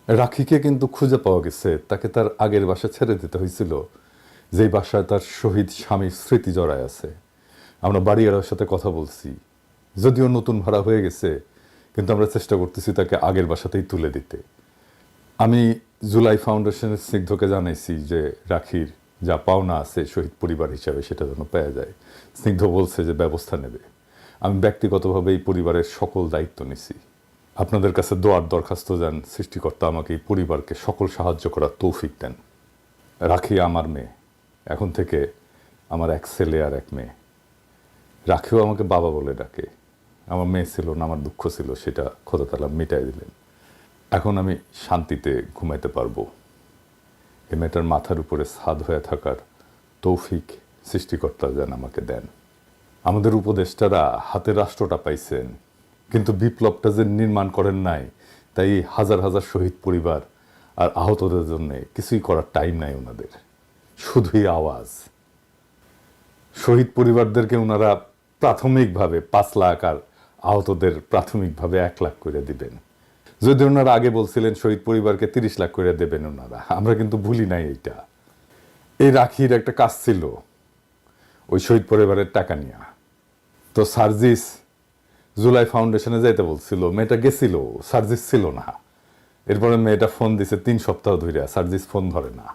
রাখিকে কিন্তু খুঁজে পাওয়া গেছে, তাকে তার আগের বাসা ছেড়ে দিতে হয়েছিল, যেই বাসায় তার শহীদ স্বামীর স্মৃতি জড়ায় আছে। আমরা বাড়িওয়ালার সাথে কথা বলছি, যদিও নতুন ভাড়া হয়ে গেছে, কিন্তু আমরা চেষ্টা করতেছি তাকে আগের বাসাতেই তুলে দিতে। আমি জুলাই ফাউন্ডেশনের স্নিগ্ধকে জানাইছি যে রাখির যা পাওনা আছে শহীদ পরিবার হিসাবে সেটা যেন পাওয়া যায়। স্নিগ্ধ বলছে যে ব্যবস্থা নেবে। আমি ব্যক্তিগতভাবে এই পরিবারের সকল দায়িত্ব নিছি। আপনাদের কাছে দোয়ার দরখাস্ত যান, সৃষ্টিকর্তা আমাকে এই পরিবারকে সকল সাহায্য করার তৌফিক দেন। রাখি আমার মেয়ে, এখন থেকে আমার এক ছেলে আর এক মেয়ে। রাখিও আমাকে বাবা বলে ডাকে। আমার মেয়ে ছিল না, আমার দুঃখ ছিল, সেটা খোদা তাআলা মিটাই দিলেন। এখন আমি শান্তিতে ঘুমাইতে পারবো। এই মেয়েটার মাথার উপরে ছাদ হয়ে থাকার তৌফিক সৃষ্টিকর্তা যেন আমাকে দেন। আমাদের উপদেষ্টারা হাতে রাষ্ট্রটা পাইছেন, কিন্তু বিপ্লবটা যে নির্মাণ করেন নাই, তাই হাজার হাজার শহীদ পরিবার আর আহতদের জন্য কিছুই করার টাইম নাই ওনাদের। শুধুই আওয়াজ। শহীদ পরিবারদেরকে ওনারা প্রাথমিকভাবে 5 লাখ আর আহতদের প্রাথমিকভাবে 1 লাখ করে দিবেন। যদি ওনারা আগে বলছিলেন শহীদ পরিবারকে 30 লাখ করে দেবেন ওনারা, আমরা কিন্তু ভুলি নাই এইটা। এই রাখির একটা কাজ ছিল ওই শহীদ পরিবারের টাকা নিয়ে। তো সার্জিস জুলাই ফাউন্ডেশনে যাইতে বলছিল, মেয়েটা গেছিল, সার্জিস ছিল না। এরপরে মেয়েটা ফোন দিছে 3 সপ্তাহ ধরে, সার্জিস ফোন ধরে না।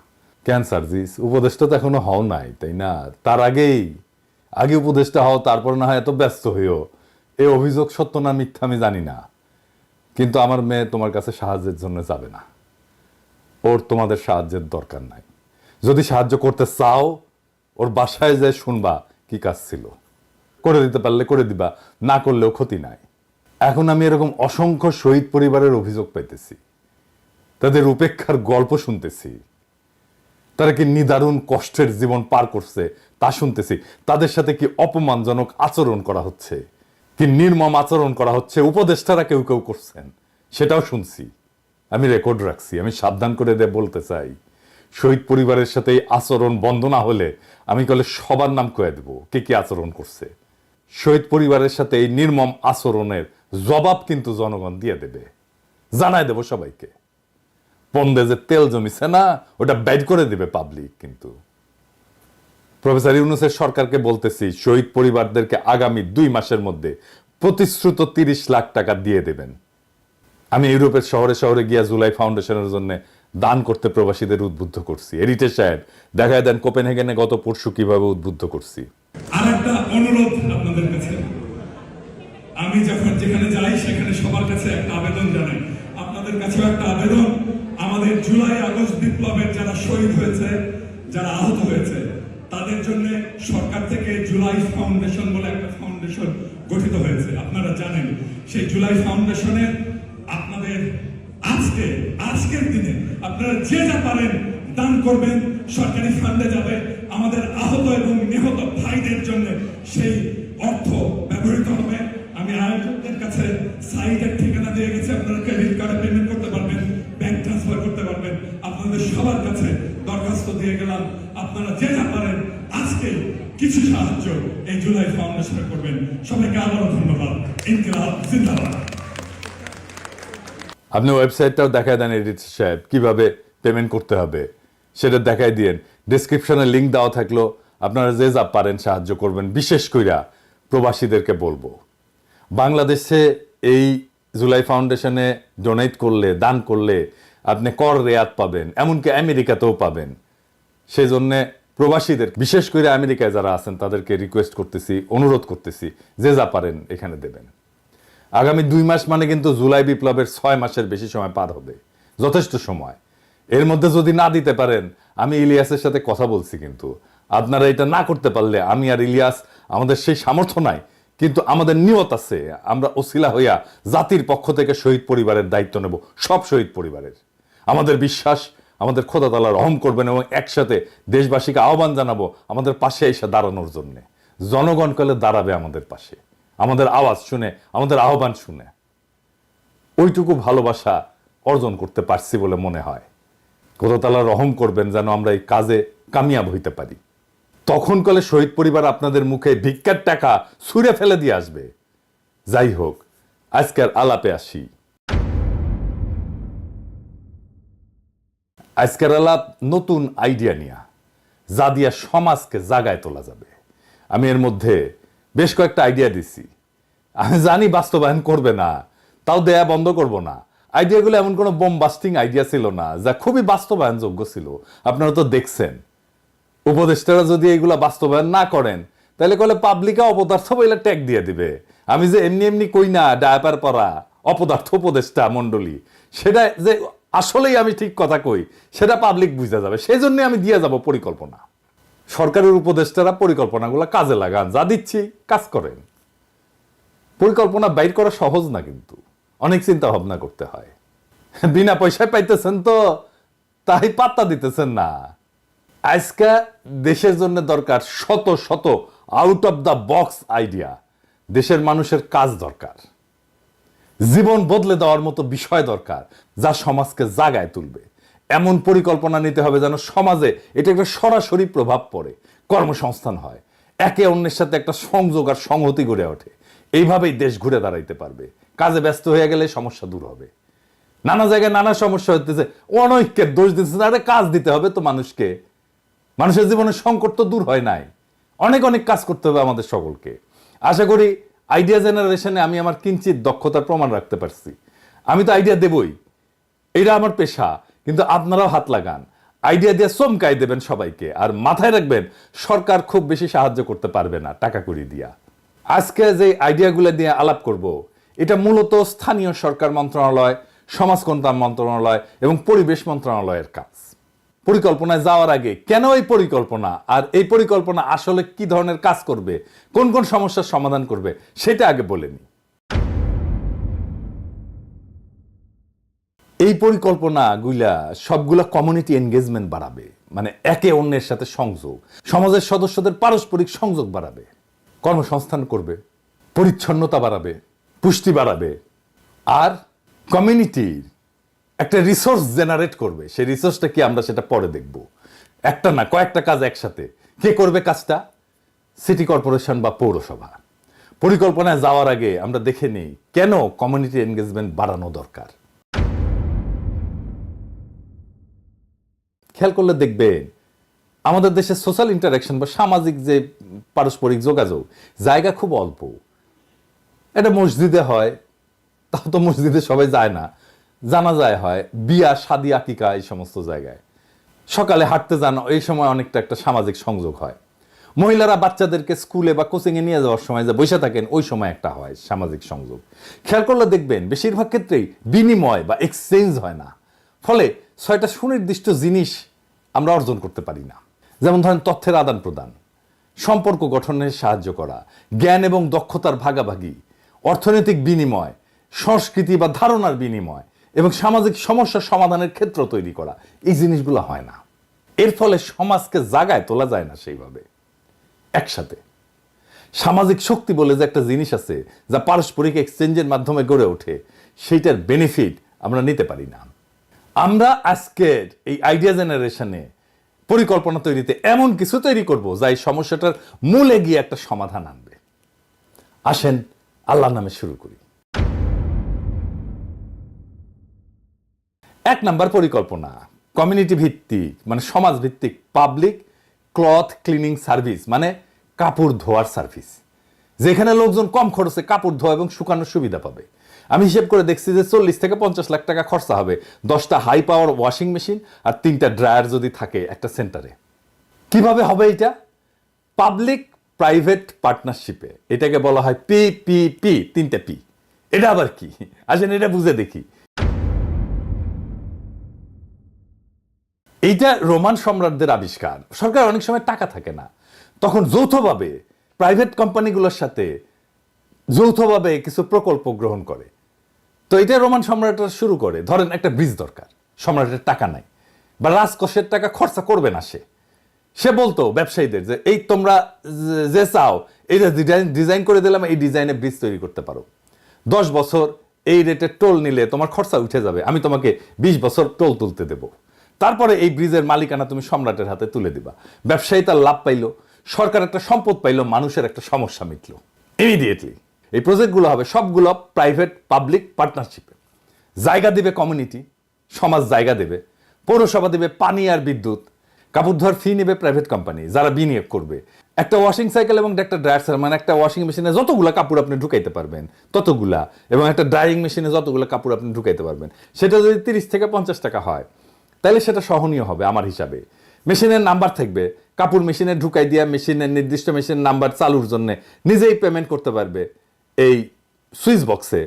কেন সার্জিস? উপদেষ্টা তো এখনো হও নাই, তাই না? তার আগে উপদেষ্টা হও, তারপর না হয় এত ব্যস্ত হইও। এই অভিযোগ সত্য না মিথ্যা আমি জানি না, কিন্তু আমার মেয়ে তোমার কাছে সাহায্যের জন্য যাবে না। ওর তোমাদের সাহায্যের দরকার নাই। যদি সাহায্য করতে চাও, ওর বাসায় যায় শুনবা কি কাজ ছিল। করে দিতে পারলে করে দিবা, না করলেও ক্ষতি নাই। এখন আমি এরকম অসংখ্য শহীদ পরিবারের অভিযোগ পাইতেছি, তাদের উপেক্ষার গল্প শুনতেছি, তারা কি নিদারুণ কষ্টের জীবন পার করছে তা শুনতেছি। তাদের সাথে কি অপমানজনক আচরণ করা হচ্ছে, কি নির্মম আচরণ করা হচ্ছে, উপদেষ্টারা কেউ কেউ করছেন, সেটাও শুনছি। আমি রেকর্ড রাখছি। আমি সাবধান করে বলতে চাই, শহীদ পরিবারের সাথে এই আচরণ বন্ধ না হলে আমি কলে সবার নাম কয়ে দেব কে কি আচরণ করছে। শহীদ পরিবারের সাথে এই নির্মম আচরণের জবাব কিন্তু জনগণ দিয়ে দেবে, জানায় দেব সবাইকে। পন্দে যে তেল জমিছে না, ওটা বাইর করে দিবে পাবলিক। কিন্তু প্রফেসর ইউনূসের সরকারকে বলতেছি, শহীদ পরিবারদেরকে আগামী 2 মাসের মধ্যে প্রতিশ্রুত 30 লাখ টাকা দিয়ে দেবেন। আমি ইউরোপের শহরে শহরে গিয়া জুলাই ফাউন্ডেশনের জন্য দান করতে প্রবাসীদের উদ্বুদ্ধ করছি। এরিটে সাহেব দেখায় দেন কোপেনহেগেনে গত পরশু কিভাবে উদ্বুদ্ধ করছি। আর একটা অনুরোধ আপনাদের কাছে, আমি যখন যেখানে যাই সেখানে সবার কাছে একটা আবেদন জানাই। আপনাদের কাছেও একটা আবেদন, আমাদের জুলাই আগস্ট বিপ্লবের যারা শহীদ হয়েছে, যারা আহত হয়েছে, তাদের জন্য সরকার থেকে জুলাই ফাউন্ডেশন বলে একটা ফাউন্ডেশন গঠিত হয়েছে। আপনারা জানেন সেই জুলাই ফাউন্ডেশনের আপনাদের আজকের দিনে আপনারা যে যা পারেন দান করবেন, সরকারি ফান্ডে যাবে। আমাদের আহত এবং নিহত ভাইদের জন্য সেই অর্থ ব্যবহৃত হবে। আমি আয়োজকদের কাছে সাইটের ঠিকানা দিয়ে গেছি, আপনারা ক্রেডিট কার্ডে পেমেন্ট করতে পারবেন, ব্যাংক ট্রান্সফার করতে পারবেন। আপনাদের সবার কাছে দরখাস্ত দিয়ে গেলাম, আপনারা যে যা পারেন আজকে কিছু সাহায্য এই জুলাই ফাউন্ডেশনে করবেন। সবাইকে আবারও ধন্যবাদ। ইনকিলাব জিন্দাবাদ। আপনি ওয়েবসাইটটাও দেখায় দেন এডিট সাহেব, কিভাবে পেমেন্ট করতে হবে সেটা দেখাই দিয়েন। ডিসক্রিপশনে লিঙ্ক দেওয়া থাকলো, আপনারা যে যা পারেন সাহায্য করবেন। বিশেষ কইরা প্রবাসীদেরকে বলবো, বাংলাদেশে এই জুলাই ফাউন্ডেশনে ডোনেট করলে, দান করলে আপনি কর রেয়াত পাবেন, এমনকি আমেরিকাতেও পাবেন। সেই জন্যে প্রবাসীদের, বিশেষ করে আমেরিকায় যারা আছেন তাদেরকে রিকোয়েস্ট করতেছি, অনুরোধ করতেছি, যে যা পারেন এখানে দেবেন। আগামী 2 মাস মানে কিন্তু জুলাই বিপ্লবের 6 মাসের বেশি সময় পার হবে, যথেষ্ট সময়। এর মধ্যে যদি না দিতে পারেন, আমি ইলিয়াসের সাথে কথা বলছি, কিন্তু আপনারা এটা না করতে পারলে আমি আর ইলিয়াস, আমাদের সেই সামর্থ্য নাই, কিন্তু আমাদের নিয়ত আছে। আমরা ওসিলা হইয়া জাতির পক্ষ থেকে শহীদ পরিবারের দায়িত্ব নেব, সব শহীদ পরিবারের। আমাদের বিশ্বাস, আমাদের খোদা তাআলা রহম করবেন, এবং একসাথে দেশবাসীকে আহ্বান জানাবো আমাদের পাশে এসে দাঁড়ানোর জন্য। জনগণ কালে দাঁড়াবে আমাদের পাশে, আমাদের আওয়াজ শুনে, আমাদের আহ্বান শুনে। ওইটুকু ভালোবাসা অর্জন করতে পারছি বলে মনে হয়। খোদা তাআলা রহম করবেন যেন আমরা এই কাজে কামিয়াব হইতে পারি। তখন কালে শহীদ পরিবার আপনাদের মুখে ভিক্ষার টাকা ছুঁড়ে ফেলে দিয়ে আসবে। যাই হোক, আজকের আলাপে আসি। আজকের আলাপ নতুন আইডিয়া নিয়া, যা দিয়া সমাজকে জাগায় তোলা যাবে। আমি এর মধ্যে বেশ কয়েকটা আইডিয়া দিছি। আমি জানি বাস্তবায়ন করবে না, তাও দেয়া বন্ধ করব না। আইডিয়াগুলো এমন কোনো বোমবাস্টিং আইডিয়া ছিল না, যা খুবই বাস্তবায়নযোগ্য ছিল। আপনারা তো দেখছেন, উপদেষ্টারা যদি এগুলা বাস্তবায়ন না করেন তাহলে কলে পাবলিকে অপদার্থ বলে ট্যাগ দিয়ে দিবে। আমি যে এমনি এমনি কই না ডায়াপার পরা অপদার্থ উপদেষ্টা মন্ডলী, সেটা যে আসলেই আমি ঠিক কথা কই সেটা পাবলিক বুঝা যাবে। সেই জন্য আমি দিয়ে যাব পরিকল্পনা। সরকারের উপদেষ্টারা পরিকল্পনাগুলো কাজে লাগান, যা দিচ্ছি কাজ করেন। পরিকল্পনা বাইর করা সহজ না, কিন্তু অনেক চিন্তা ভাবনা করতে হয়। বিনা পয়সায় পাইতেছেন তো, তাই পাত্তা দিতেছেন না। আজকে দেশের জন্য দরকার শত শত out of the box idea. দেশের মানুষের কাজ দরকার, জীবন বদলে দেওয়ার মতো বিষয় দরকার, যা সমাজকে জাগায় তুলবে। এমন পরিকল্পনা নিতে হবে যেন সমাজে এটা একটা সরাসরি প্রভাব পড়ে, কর্মসংস্থান হয়, একে অন্যের সাথে একটা সংযোগ আর সংহতি গড়ে ওঠে। এইভাবেই দেশ ঘুরে দাঁড়াইতে পারবে। কাজে ব্যস্ত হয়ে গেলে সমস্যা দূর হবে। নানা জায়গায় নানা সমস্যা হতেছে, অনৈক্যের দোষ দিতেছে। আরে কাজ দিতে হবে তো মানুষকে। মানুষের জীবনের সংকট তো দূর হয় নাই। অনেক অনেক কাজ করতে হবে আমাদের সকলকে। আশা করি আইডিয়া জেনারেশনে আমি আমার কিঞ্চিত দক্ষতার প্রমাণ রাখতে পারছি। আমি তো আইডিয়া দেবই, এটা আমার পেশা, কিন্তু আপনারাও হাত লাগান, আইডিয়া দিয়ে চমকাই দেবেন সবাইকে। আর মাথায় রাখবেন, সরকার খুব বেশি সাহায্য করতে পারবে না টাকা কড়ি দিয়া। আজকে যে আইডিয়াগুলো দিয়ে আলাপ করব, এটা মূলত স্থানীয় সরকার মন্ত্রণালয়, সমাজ কল্যাণ মন্ত্রণালয় এবং পরিবেশ মন্ত্রণালয়ের কাজ। পরিকল্পনায় যাওয়ার আগে কেন এই পরিকল্পনা, আর এই পরিকল্পনা আসলে কি ধরনের কাজ করবে, কোন কোন সমস্যার সমাধান করবে, সেটা আগে বলে নিই। এই পরিকল্পনাগুলা সবগুলা কমিউনিটি এনগেজমেন্ট বাড়াবে, মানে একে অন্যের সাথে সংযোগ, সমাজের সদস্যদের পারস্পরিক সংযোগ বাড়াবে, কর্মসংস্থান করবে, পরিচ্ছন্নতা বাড়াবে, পুষ্টি বাড়াবে, আর কমিউনিটির একটা রিসোর্স জেনারেট করবে। সেই রিসোর্সটা কি আমরা সেটা পরে দেখব। একটা না, কয়েকটা কাজ একসাথে। কে করবে কাজটা? সিটি কর্পোরেশন বা পৌরসভা। পরিকল্পনায় যাওয়ার আগে আমরা দেখে নিই কেন কমিউনিটি এনগেজমেন্ট বাড়ানো দরকার। খেয়াল করলে দেখবেন, আমাদের দেশে সোশ্যাল ইন্টারাকশন বা সামাজিক যে পারস্পরিক যোগাযোগ জায়গা খুব অল্প। এটা মসজিদে হয়, তাও তো মসজিদে সবাই যায় না। জানাজায় হয়, বিয়া, শাদী, আকিকা, এই সমস্ত জায়গায় সকালে হাঁটতে যান, এই সময় অনেকটা একটা সামাজিক সংযোগ হয়। মহিলারা বাচ্চাদেরকে স্কুলে বা কোচিংয়ে নিয়ে যাওয়ার সময় যে বসে থাকেন, ওই সময় একটা হয় সামাজিক সংযোগ। খেয়াল করলে দেখবেন বেশিরভাগ ক্ষেত্রেই বিনিময় বা এক্সচেঞ্জ হয় না। ফলে 6টা সুনির্দিষ্ট জিনিস আমরা অর্জন করতে পারি না। যেমন ধরেন তথ্যের আদান প্রদান, সম্পর্ক গঠনে সাহায্য করা, জ্ঞান এবং দক্ষতার ভাগাভাগি, অর্থনৈতিক বিনিময়, সংস্কৃতি বা ধারণার বিনিময় এবং সামাজিক সমস্যার সমাধানের ক্ষেত্র তৈরি করা। এই জিনিসগুলো হয় না। এর ফলে সমাজকে জাগায় তোলা যায় না সেইভাবে একসাথে। সামাজিক শক্তি বলে যে একটা জিনিস আছে, যা পারস্পরিক এক্সচেঞ্জের মাধ্যমে গড়ে ওঠে, সেইটার বেনিফিট আমরা নিতে পারি না। আমরা আজকের এই আইডিয়া জেনারেশনে পরিকল্পনা তৈরিতে এমন কিছু তৈরি করব যা এই সমস্যাটার মূলে গিয়ে একটা সমাধান আনবে। আসেন আল্লাহর নামে শুরু করি। 1 নাম্বার পরিকল্পনা, কমিউনিটি ভিত্তিক মানে সমাজ ভিত্তিক পাবলিক ক্লথ ক্লিনিং সার্ভিস, মানে কাপড় ধোয়ার সার্ভিস, যেখানে লোকজন কম খরচে কাপড় ধোয়া এবং শুকানোর সুবিধা পাবে। আমি হিসেব করে দেখছি যে 40 থেকে 50 লাখ টাকা খরচা হবে 10টা হাই পাওয়ার ওয়াশিং মেশিন আর 3টা ড্রায়ার যদি থাকে একটা সেন্টারে। কিভাবে হবে এটা? পাবলিক প্রাইভেট পার্টনারশিপে। এটাকে বলা হয় পিপিপি, 3টা পি। এটা আবার কি? আসেন এটা বুঝে দেখি। এইটা রোমান সম্রাটদের আবিষ্কার। সরকার অনেক সময় টাকা থাকে না, তখন যৌথভাবে প্রাইভেট কোম্পানিগুলোর সাথে যৌথভাবে কিছু প্রকল্প গ্রহণ করে। তো এটা রোমান সম্রাটরা শুরু করে। ধরেন একটা ব্রিজ দরকার, সম্রাটের টাকা নাই বা রাজকোষের টাকা খরচা করবে না সে বলতো ব্যবসায়ীদের যে এই তোমরা যে চাও এই ডিজাইন করে দিলাম, এই ডিজাইনে ব্রিজ তৈরি করতে পারো। 10 বছর এই রেটে টোল নিলে তোমার খরচা উঠে যাবে, আমি তোমাকে 20 বছর টোল তুলতে দেব। তারপরে এই ব্রিজের মালিকানা তুমি সম্রাটের হাতে তুলে দিবা। ব্যবসায়ী তার লাভ পাইলো, সরকার একটা সম্পদ পাইলো, মানুষের একটা সমস্যা মিটলো ইমিডিয়েটলি। এই প্রজেক্টগুলো হবে সবগুলো প্রাইভেট পাবলিক পার্টনারশিপে। জায়গা দিবে কমিউনিটি, সমাজ জায়গা দেবে, পৌরসভা দেবে পানি আর বিদ্যুৎ, কাপড় ধোয়ার ফি নেবে প্রাইভেট কোম্পানি যারা বিনিয়োগ করবে। একটা ওয়াশিং সাইকেল এবং একটা ড্রায়ার, মানে একটা ওয়াশিং মেশিনে যতগুলা কাপড় আপনি ঢুকাইতে পারবেন ততগুলা, এবং একটা ড্রাইং মেশিনে যতগুলো কাপড় আপনি ঢুকাইতে পারবেন, সেটা যদি 30 থেকে 50 টাকা হয় তাহলে সেটা সহনীয় হবে আমার হিসাবে। মেশিনের নাম্বার থাকবে, কাপড় মেশিনে ঢুকাই দিয়া মেশিনের নির্দিষ্ট মেশিনের নাম্বার চালুর জন্য নিজেই পেমেন্ট করতে পারবে এই সুইচ বক্সে,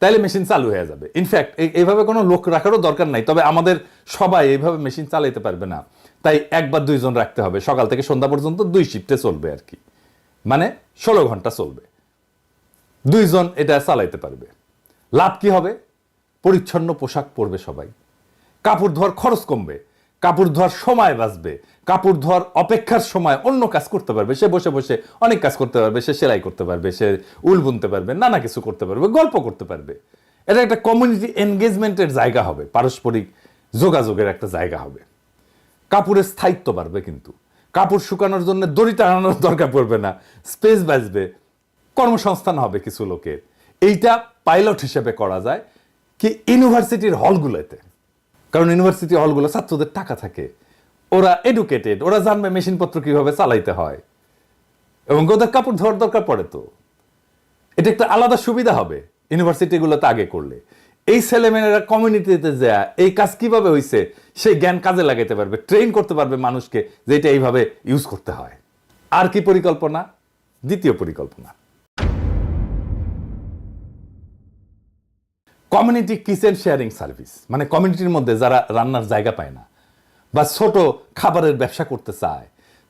তাহলে মেশিন চালু হয়ে যাবে। ইনফ্যাক্ট এইভাবে কোনো লোক রাখারও দরকার নাই, তবে আমাদের সবাই এইভাবে মেশিন চালাইতে পারবে না, তাই 1 বা 2 জন রাখতে হবে, সকাল থেকে সন্ধ্যা পর্যন্ত 2 শিফটে চলবে আর কি, মানে 16 ঘন্টা চলবে, 2 জন এটা চালাইতে পারবে। লাভ কি হবে? পরিচ্ছন্ন পোশাক পরবে সবাই, কাপড় ধোয়ার খরচ কমবে, কাপড় ধোয়ার সময় বাঁচবে, কাপড় ধোয়ার অপেক্ষার সময় অন্য কাজ করতে পারবে, সে বসে বসে অনেক কাজ করতে পারবে, সে সেলাই করতে পারবে, সে উল বুনতে পারবে, নানা কিছু করতে পারবে, গল্প করতে পারবে। এটা একটা কমিউনিটি এনগেজমেন্টের জায়গা হবে, পারস্পরিক যোগাযোগের একটা জায়গা হবে। কাপড়ের স্থায়িত্ব বাড়বে, কিন্তু কাপড় শুকানোর জন্য দড়ি টানানোর দরকার পড়বে না, স্পেস বাঁচবে, কর্মসংস্থান হবে কিছু লোকের। এইটা পাইলট হিসেবে করা যায় কি ইউনিভার্সিটির হলগুলোতে, কারণ ইউনিভার্সিটি হলগুলো ছাত্রদের টাকা থাকে, ওরা এডুকেটেড, ওরা জানবে মেশিনপত্র কিভাবে চালাইতে হয়, এবং ওদের কাপড় ধোয়ার দরকার পড়ে। তো এটা একটা আলাদা সুবিধা হবে ইউনিভার্সিটিগুলোতে আগে করলে। এই ছেলেমেয়েরা কমিউনিটিতে যা এই কাজ কিভাবে হয়েছে সেই জ্ঞান কাজে লাগাইতে পারবে, ট্রেন করতে পারবে মানুষকে যে এটা এইভাবে ইউজ করতে হয়। আর কি পরিকল্পনা? দ্বিতীয় পরিকল্পনা, কমিউনিটি কিচেন শেয়ারিং সার্ভিস, মানে কমিউনিটির মধ্যে যারা রান্নার জায়গা পায় না বা ছোট খাবারের ব্যবসা করতে চায়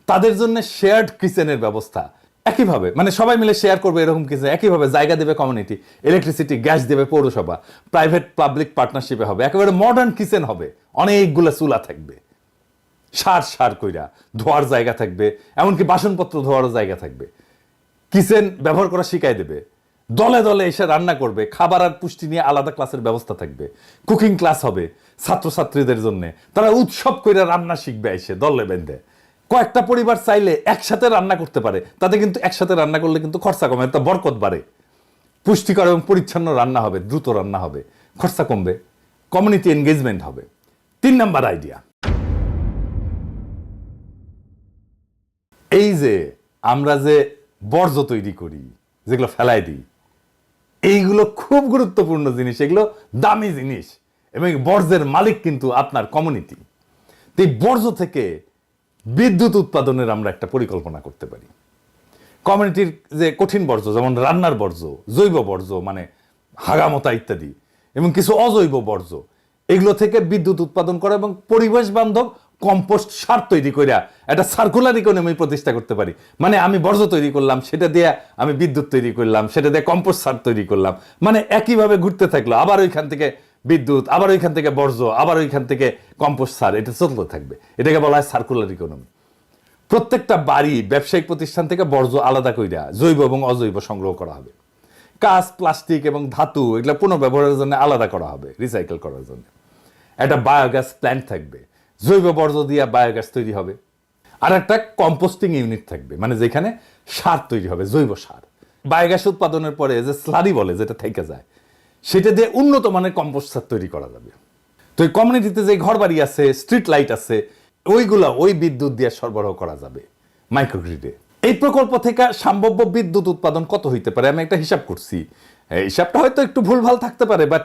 তাদের জন্য শেয়ার্ড কিচেনের ব্যবস্থা। একইভাবে মানে সবাই মিলে শেয়ার করবে এরকম কিচেন, একইভাবে জায়গা দেবে কমিউনিটি, ইলেকট্রিসিটি গ্যাস দেবে পৌরসভা, প্রাইভেট পাবলিক পার্টনারশিপে হবে, একেবারে মডার্ন কিচেন হবে, অনেকগুলো চুলা থাকবে, সার কইরা ধোয়ার জায়গা থাকবে, এমনকি বাসনপত্র ধোয়ারও জায়গা থাকবে, কিচেন ব্যবহার করা শিখাই দেবে, দলে দলে এসে রান্না করবে, খাবার আর পুষ্টি নিয়ে আলাদা ক্লাসের ব্যবস্থা থাকবে, কুকিং ক্লাস হবে ছাত্রছাত্রীদের জন্য, তারা উৎসব করে রান্না শিখবে এসে দলে বেঁধে। কয়েকটা পরিবার চাইলে একসাথে রান্না করতে পারে, তাতে কিন্তু একসাথে রান্না করলে কিন্তু খরচা কমে, একটা বরকত বাড়ে, পুষ্টিকর এবং পরিচ্ছন্ন রান্না হবে, দ্রুত রান্না হবে, খরচা কমবে, কমিউনিটি এনগেজমেন্ট হবে। 3 নাম্বার আইডিয়া, এই যে আমরা যে বর্জ্য তৈরি করি, যেগুলো ফেলাই দিই, এইগুলো খুব গুরুত্বপূর্ণ জিনিস, এগুলো দামি জিনিস, এবং বর্জ্যের মালিক কিন্তু আপনার কমিউনিটি। এই বর্জ্য থেকে বিদ্যুৎ উৎপাদনের আমরা একটা পরিকল্পনা করতে পারি। কমিউনিটির যে কঠিন বর্জ্য, যেমন রান্নার বর্জ্য, জৈব বর্জ্য মানে হাগামতা ইত্যাদি, এবং কিছু অজৈব বর্জ্য, এগুলো থেকে বিদ্যুৎ উৎপাদন করা এবং পরিবেশ বান্ধব কম্পোস্ট সার তৈরি করে একটা সার্কুলার ইকোনমি প্রতিষ্ঠা করতে পারি। মানে আমি বর্জ্য তৈরি করলাম, সেটা দিয়ে আমি বিদ্যুৎ তৈরি করলাম, সেটা দিয়ে কম্পোস্ট সার তৈরি করলাম, মানে একইভাবে ঘুরতে থাকলো, আবার ওইখান থেকে বিদ্যুৎ, আবার ওইখান থেকে বর্জ্য, আবার ওইখান থেকে কম্পোস্ট সার, এটা চলতে থাকবে। এটাকে বলা হয় সার্কুলার ইকোনমি। প্রত্যেকটা বাড়ি ব্যবসায়িক প্রতিষ্ঠান থেকে বর্জ্য আলাদা কইরা জৈব এবং অজৈব সংগ্রহ করা হবে, কাঁচ, প্লাস্টিক এবং ধাতু এগুলো পুনর্ব্যবহারের জন্য আলাদা করা হবে, রিসাইকেল করার জন্য। একটা বায়োগ্যাস প্ল্যান্ট থাকবে, জৈব বর্জ্য দিয়ে বায়োগ্যাস তৈরি হবে। আর একটা কম্পোস্টিং ইউনিট থাকবে, মানে যেখানে সার তৈরি হবে, জৈব সার। বায়োগ্যাস উৎপাদনের পরে যে স্লারি বলে যেটা থেকে যায়, সেটা দিয়ে উন্নত মানের কম্পোস্ট সার তৈরি করা যাবে। তো এই কমিউনিটিতে যে ঘর বাড়ি আছে, স্ট্রিট লাইট আছে, ওইগুলা ওই বিদ্যুৎ দিয়ে সরবরাহ করা যাবে মাইক্রোগ্রিডে। এই প্রকল্প থেকে সম্ভাব্য বিদ্যুৎ উৎপাদন কত হইতে পারে আমি একটা হিসাব করছি। হিসাবটা হয়তো একটু ভুলভাল থাকতে পারে, বাট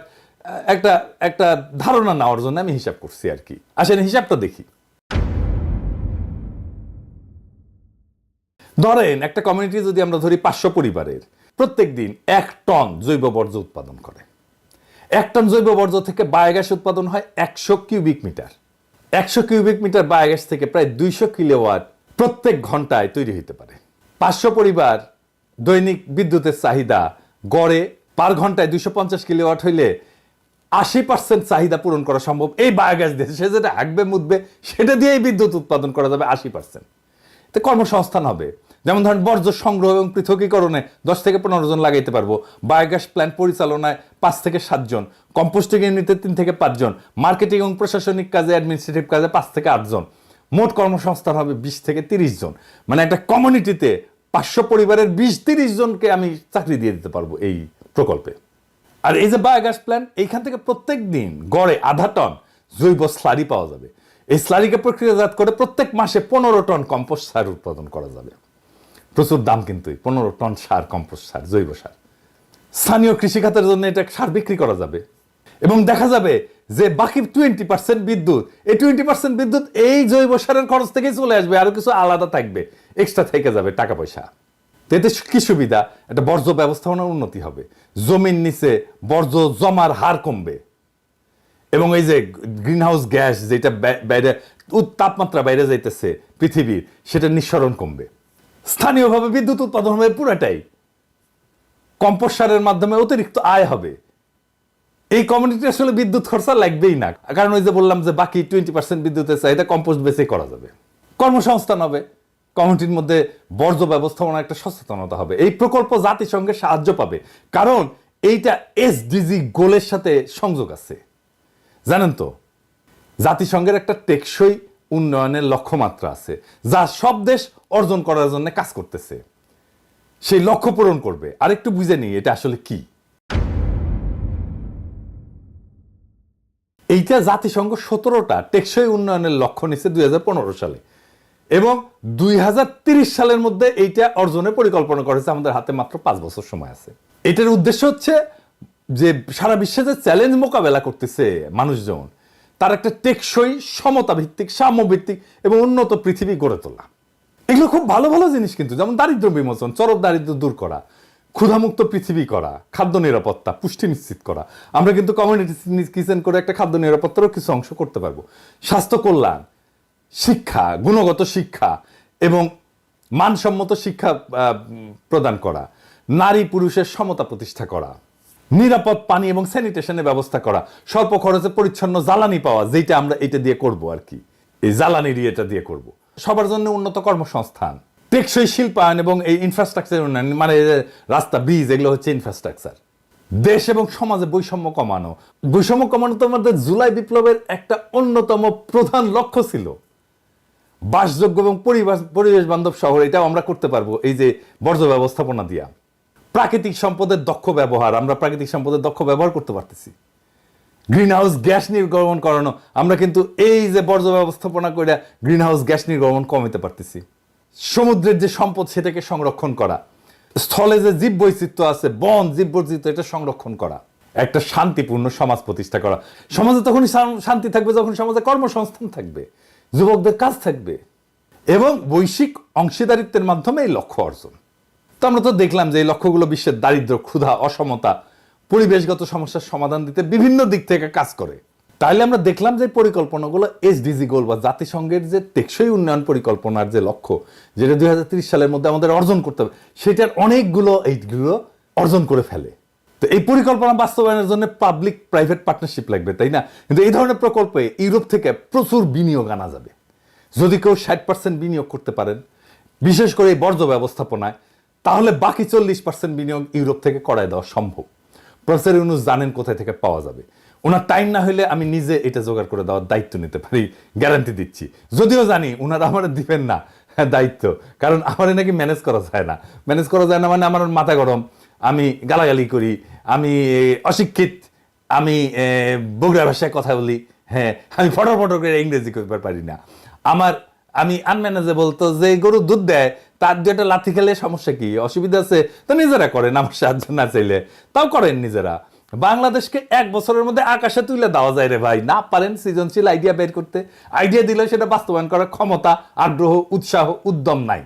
একটা ধারণা নেওয়ার জন্য আমি হিসাব করছি আর কি। আসেন হিসাবটা দেখি। ধরেন একটা কমিউনিটি যদি আমরা ধরি 500 পরিবারের, প্রত্যেক দিন 1 টন জৈব বর্জ্য উৎপাদন করে। 1 টন জৈব বর্জ্য থেকে বায়োগ্যাস উৎপাদন হয় 100 cubic metre. 100 cubic metre biogas থেকে প্রায় 200 কিলোওয়াট প্রত্যেক ঘন্টায় তৈরি হতে পারে। 500 পরিবার দৈনিক বিদ্যুতের চাহিদা গড়ে পার ঘন্টায় 250 কিলোওয়াট হইলে 80% চাহিদা পূরণ করা সম্ভব এই বায়োগ্যাস দিয়ে। সে যেটা হাঁকবে মুদবে সেটা দিয়েই বিদ্যুৎ উৎপাদন করা যাবে 80%। তো কর্মসংস্থান হবে। যেমন ধরেন বর্জ্য সংগ্রহ এবং পৃথকীকরণে 10 থেকে 15 জন লাগাইতে পারবো, বায়োগ্যাস প্ল্যান্ট পরিচালনায় 5 থেকে 7 জন, কম্পোস্টিং ইউনিটে 3 থেকে 5 জন, মার্কেটিং এবং প্রশাসনিক কাজে, অ্যাডমিনিস্ট্রেটিভ কাজে 5 থেকে 8 জন। মোট কর্মসংস্থান হবে 20 থেকে 30 জন। মানে একটা কমিউনিটিতে 500 পরিবারের 20-30 জনকে আমি চাকরি দিয়ে দিতে পারবো এই প্রকল্পে। আর এই যে বায়োগ্যাস প্ল্যান্ট, এইখান থেকে প্রত্যেক দিন গড়ে 0.5 টন জৈব স্লারি পাওয়া যাবে। এই স্লারিকে প্রক্রিয়াজাত করে প্রত্যেক মাসে 15 টন কম্পোস্ট সার উৎপাদন করা যাবে। প্রচুর দাম কিন্তু 15 টন সার, কম্পোস্ট সার, জৈব সার। স্থানীয় কৃষিখাতের জন্য এটা সার বিক্রি করা যাবে এবং দেখা যাবে যে বাকি 20% বিদ্যুৎ, এই 20% বিদ্যুৎ এই জৈব সারের খরচ থেকেই চলে আসবে, আরো কিছু আলাদা থাকবে, এক্সট্রা থেকে যাবে টাকা পয়সা। এতে কি সুবিধা? একটা বর্জ্য ব্যবস্থাপনার উন্নতি হবে, জমির নিচে বর্জ্য জমার হার কমবে এবং এই যে গ্রিন হাউস গ্যাস যেটা বাইরে তাপমাত্রা বাইরে যাইতেছে পৃথিবীর, সেটা নিঃসরণ কমবে। স্থানীয়ভাবে বিদ্যুৎ উৎপাদন হবে পুরাটাই, কম্পোস্ট সারের মাধ্যমে অতিরিক্ত আয় হবে। এই কমিউনিটি আসলে বিদ্যুৎ খরচা লাগবেই না, কারণ ওই যে বললাম যে বাকি 20% বিদ্যুতের চাহিদা কম্পোস্ট বেচে করা যাবে। কর্মসংস্থান হবে, কমিউনিটির মধ্যে বর্জ্য ব্যবস্থাপনা একটা সচেতনতা হবে। এই প্রকল্প জাতিসংঘের সাহায্য পাবে, কারণ এইটা এসডিজি গোলের সাথে সংযোগ আছে। জানেন তো, জাতিসংঘের একটা টেকসই উন্নয়নের লক্ষ্যমাত্রা আছে যা সব দেশ অর্জন করার জন্য কাজ করতেছে, সেই লক্ষ্য পূরণ করবে। আরেকটু বুঝে নিই এটা আসলে কি। এইটা জাতিসংঘ 17টা টেকসই উন্নয়নের লক্ষ্য নিচ্ছে 2015 সালে এবং 2030 সালের মধ্যে এইটা অর্জনের পরিকল্পনা করেছে। আমাদের হাতে মাত্র 5 বছর সময় আছে। এটার উদ্দেশ্য হচ্ছে যে সারা বিশ্বে যে চ্যালেঞ্জ মোকাবেলা করতেছে মানুষজন, তার একটা টেকসই, সমতা ভিত্তিক, সাম্য ভিত্তিক এবং উন্নত পৃথিবী গড়ে তোলা। এগুলো খুব ভালো ভালো জিনিস কিন্তু, যেমন দারিদ্র বিমোচন, চরম দারিদ্র দূর করা, ক্ষুধামুক্ত পৃথিবী করা, খাদ্য নিরাপত্তা, পুষ্টি নিশ্চিত করা। আমরা কিন্তু কমিউনিটি কিচেন করে একটা খাদ্য নিরাপত্তারও কিছু অংশ করতে পারবো। স্বাস্থ্য কল্যাণ, শিক্ষা, গুণগত শিক্ষা এবং মানসম্মত শিক্ষা প্রদান করা, নারী পুরুষের সমতা প্রতিষ্ঠা করা, নিরাপদ পানি এবং স্যানিটেশনের ব্যবস্থা করা, স্বল্প খরচে পরিচ্ছন্ন জ্বালানি পাওয়া, যেটা আমরা এটা দিয়ে করব আর কি, এই জ্বালানির এটা দিয়ে করব। সবার জন্য উন্নত কর্মসংস্থান, টেকসই শিল্পায়ন এবং এই ইনফ্রাস্ট্রাকচার উন্নয়ন, মানে রাস্তা, ব্রিজ, এগুলো হচ্ছে ইনফ্রাস্ট্রাকচার। দেশ এবং সমাজে বৈষম্য কমানো। বৈষম্য কমানো তো আমাদের জুলাই বিপ্লবের একটা অন্যতম প্রধান লক্ষ্য ছিল। বাসযোগ্য এবং পরিবেশ বান্ধব শহর, এটাও আমরা করতে পারবো এই যে বর্জ্য ব্যবস্থাপনা দিয়া। প্রাকৃতিক সম্পদের দক্ষ ব্যবহার, আমরা প্রাকৃতিক সম্পদের দক্ষ ব্যবহার করতে পারতেছি। গ্রিন হাউস গ্যাস নির্গমন করানো, আমরা কিন্তু এই যে বর্জ্য ব্যবস্থাপনা করে গ্রিন হাউস গ্যাস নির্গমন কমাতে পারতেছি। সমুদ্রের যে সম্পদ সেটাকে সংরক্ষণ করা, স্থলে যে জীব বৈচিত্র্য আছে, বন, জীব বৈচিত্র্য, এটা সংরক্ষণ করা, একটা শান্তিপূর্ণ সমাজ প্রতিষ্ঠা করা। সমাজে তখনই শান্তি থাকবে যখন সমাজে কর্মসংস্থান থাকবে, যুবকদের কাজ থাকবে এবং বৈশ্বিক অংশীদারিত্বের মাধ্যমে এই লক্ষ্য অর্জন। তো আমরা তো দেখলাম যে এই লক্ষ্যগুলো বিশ্বের দারিদ্র, ক্ষুধা, অসমতা, পরিবেশগত সমস্যার সমাধান দিতে বিভিন্ন দিক থেকে কাজ করে। তাহলে আমরা দেখলাম যে পরিকল্পনাগুলো এসডিজি গোল বা জাতিসংঘের যে টেকসই উন্নয়ন পরিকল্পনার যে লক্ষ্য, যেটা 2030 সালের মধ্যে আমাদের অর্জন করতে হবে, সেটার অনেকগুলো এইগুলো অর্জন করে ফেলে। তো এই পরিকল্পনা বাস্তবায়নের জন্য পাবলিক প্রাইভেট পার্টনারশিপ লাগবে, তাই না? কিন্তু এই ধরনের প্রকল্পে ইউরোপ থেকে প্রচুর বিনিয়োগ আনা যাবে। যদি কেউ 60% বিনিয়োগ করতে পারেন, বিশেষ করে এই বর্জ্য ব্যবস্থাপনায়, তাহলে বাকি 40% বিনিয়োগ ইউরোপ থেকে করায় দেওয়া সম্ভব। প্রফেসর ইউনূস জানেন কোথায় থেকে পাওয়া যাবে। ওনার টাইম না হলে আমি নিজে এটা জোগাড় করে দেওয়ার দায়িত্ব নিতে পারি, গ্যারান্টি দিচ্ছি। যদিও জানি ওনারা আমার দিবেন না দায়িত্ব, কারণ আমার নাকি ম্যানেজ করা যায় না। ম্যানেজ করা যায় না মানে আমার মাথা গরম, আমি গালাগালি করি, আমি অশিক্ষিত, আমি বগুড়া ভাষায় কথা বলি, হ্যাঁ, আমি ফটো করে ইংরেজি করতে পারি না, আমি আনম্যানেজেবল। তো যে গরু দুধ দেয় তার দুটা লাথি খেলে সমস্যা কি, অসুবিধা আছে? তো নিজেরা করেন, আমার সাহায্য না চাইলে তাও করেন নিজেরা। বাংলাদেশকে 1 বছরের মধ্যে আকাশে তুলে দেওয়া যায় রে ভাই। না পারেন সৃজনশীল আইডিয়া বের করতে, আইডিয়া দিলে সেটা বাস্তবায়ন করার ক্ষমতা, আগ্রহ, উৎসাহ, উদ্যম নাই।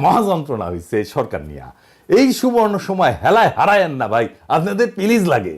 মহাযন্ত্রণা হয়েছে সরকার নিয়ে। এই সুবর্ণ সময় হেলায় হারায়েন না ভাই, আপনাদের প্লিজ লাগে।